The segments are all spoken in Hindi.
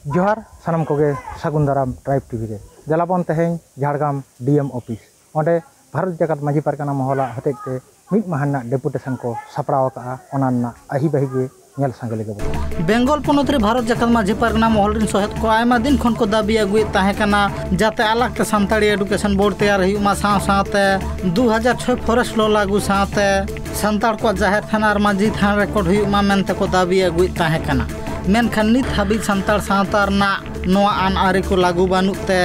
जोहार सानम कोगे सागुन दाराम ट्राइब टीवी रे जलाबन तेहें झाड़ग्राम डीएम ऑफिस ओंडे भारत जगत माजी पारगाना महला हतेते मिद माहाना डेपुटेशन को सपड़ाव का ओनाना आही बहिगे नेल संगले गबो बेंगल पोनत रे भारत जगत माजी पारगाना महल रिन सहेत को आयमा दिन खन को दाबी अगुए ताहे कना जाते अलग ते संताड़ी एडुकेशन बोर्ड तैयार हुई मा साथे 2006 फॉरेस्ट लॉ लागू साथे संताड़ को जाहिर थाना और माजी थाना रिकॉर्ड हुई मा मेनते को दाबी अगुए ताहे कना मेनखान नित हाबी संताड़ सावतार ना नोआ आन आरे को लागू बानुते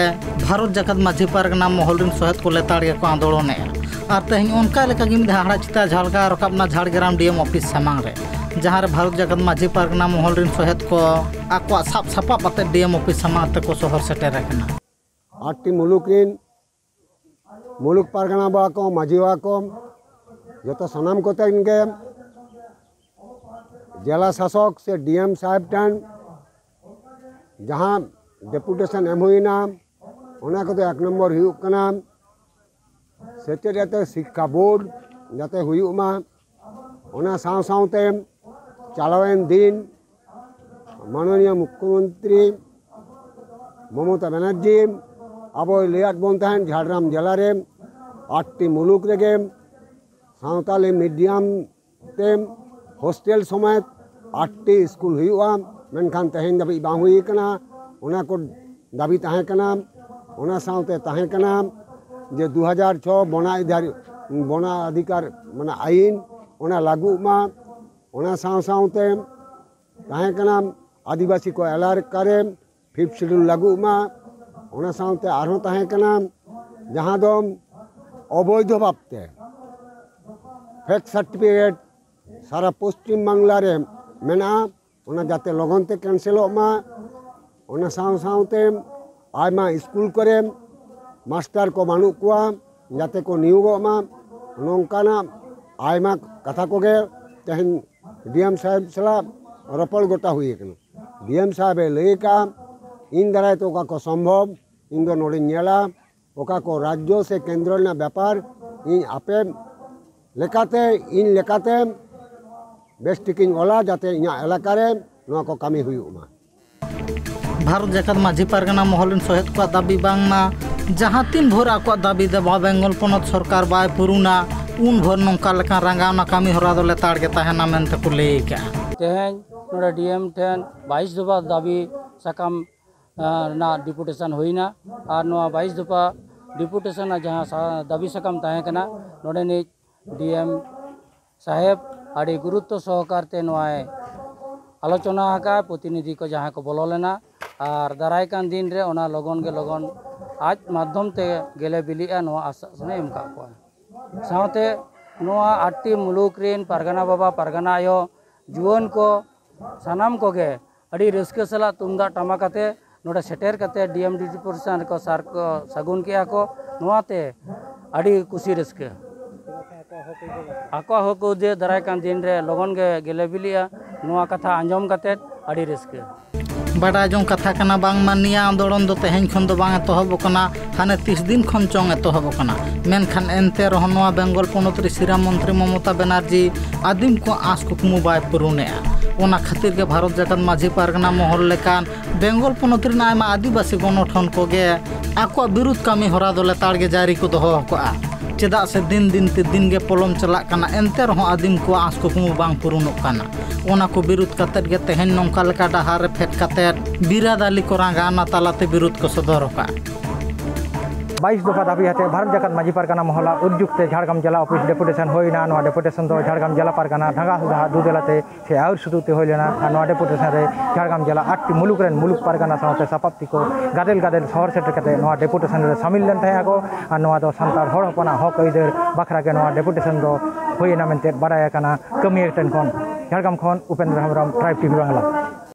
भारत जगत माजी पारगाना महल रिन सहेत को लेताड़िया को आंदोलने और तेहन उनका लेका गिम हाड़ा चिता झालगा रकाबना झाड़ग्राम डीएम ऑफिस सामांग रे जहाँ रे भारत जगत माजी पारगाना महल रिन सहेत को आको साप सापा पाते डीएम ऑफिस सामांग ते को शहर सेटेर रखना आटी मुलुक रिन मुलुक पारगाना बा को माजी बा को जतो सनाम को तेन के जिला शासक से डीएम साहब टन जहाँ डेपुटेशन एम हुईना ओना को एक नंबर हुयुक कना सेटे जाते शिक्षा बोर्ड जाते हुयुमा ओना साव सावते चालवेन दिन माननीय मुख्यमंत्री ममता बनर्जी अब लेट बन तहन झाड़ग्राम जिला रे 8टी मुलुक रेगे सावताली मीडियम ते हॉस्टेल समेत 8टी स्कूल हुआ मेनखान तेहेन दाबी बांग हुई कना ओना को दाबी ताहे कना ओना सावते ताहे कना जे 2006 बना अधिकार माने आईन ओना लागू मा ओना साव सावते ताहे कना आदिवासी को एलार करे 5th शेड्यूल लागू मा ओना सावते आरो ताहे कना जहां दो अवैध भावते फेक सर्टिफिकेट सारा पश्चिम बांगला रे मेना ओना जाते लगन ते कैंसिलो मा ओना साव सावते आयमा स्कूल करे मास्टर को बानु कुआ जाते को नियोगो मा नोंकाना आयमा कथा को गे तेहन डीएम साहब सला रपड़ गोटा हुई कना डीएम साहब लई का इन दाराय तो को संभव इन दो नोडे नेला ओका को राज्य से केंद्र ना व्यापार इन आपे लेकाते इन लेकाते बेस्टिकिंग ओला जाते इना एलाका रे नोआ को कामी हुयुमा भारत जगत माजी पारगाना महल रिन सहेत को दाबी बांगना जहाँ तीन भोर आको दाबी दे बेंगल पोनत सरकार बाय पुरुना उन भोर नोंका लेका रंगावना कामी हरा दो लेताड़ के ताहेना मेनते को लेई का तेहेन नोडे डीएम ठेन 22 दफा दाबी साकाम ना डिपुटेशन होइना और नोआ 22 दफा डिपुटेशन जहाँ दाबी साकाम ताहे कना नोडे नि डीएम साहेब आड़ी गुरुत्व सहकारते नोआय आलोचना का प्रतिनिधि को जहाँ को बोलो लेना और दाराय कान दिन रे ओना लगन के लगन आज माध्यम ते गेले बिलिया नोआ आश्वासन एम का को सावते नोआ 8टी मुलुक रिन पारगाना बाबा पारगाना आयो जुवन को सानाम को गे अड़ी रस्के सला तुमदा टमाकाते नोडे सेटेर कते डीएम डिपुटेशन को सार को सगुन किया को नोआते अड़ी खुशी रस्के आको हको जे दाराय कान दिन रे लगन गे गेले बिलिया नोआ कथा आंजम कते अड़ी रस्के बड़ा जों कथा कना बांग मानिया आंदोलन दो तेहेन खन दो बांग एतहब कना हाने 30 दिन खन चोंग एतहब कना मेनखान एनते रह नोआ बेंगल पोनत रे सिरा मंत्री ममता बनर्जी आदिम को आस कुकमु बाय पुरुने ओना खातिर के भारत जगत माजी पारगाना महल लेकान बेंगल पोनत रे आयमा आदिवासी गणठन को गे आको विरुद्ध कामी हरा दो लेताड़ के जारी को दोहो को चेदा से दिन दिन ते दिन गे पोलम चला कना एनते रह आदिम को आस कुकमु बांग पुरुनो कना ओना को विरुद्ध कतेट गे तेहेन नोंका लेका डहार रे फेट कतेट बिरादाली को रांगाना तालाते विरुद्ध को सदर का 22 दफा दाबी हते भारत जगत माजी पारगाना महला उद्युक्ते झाड़ग्राम जिला ऑफिस डेपुटेशन होइना नोआ डेपुटेशन दो झाड़ग्राम जिला पारगाना ढंगा सुधा दुदेलाते से आउर सुदुते होइलेना नोआ डेपुटेशन रे झाड़ग्राम जिला 8टी मुलुक रेन मुलुक पारगाना साथे सापाप्ति को गादेल गादेल शहर सेटर कते नोआ डेपुटेशन रे शामिल लेन थाया को आ नोआ दो संतार हड़ हपना हक इधर बखरा के नोआ डेपुटेशन दो होइना मेनते बाडाया कना कमी एकटन खन झाड़ग्राम खन उपेंद्र हेम्ब्रम ट्राइब टीवी बांगला।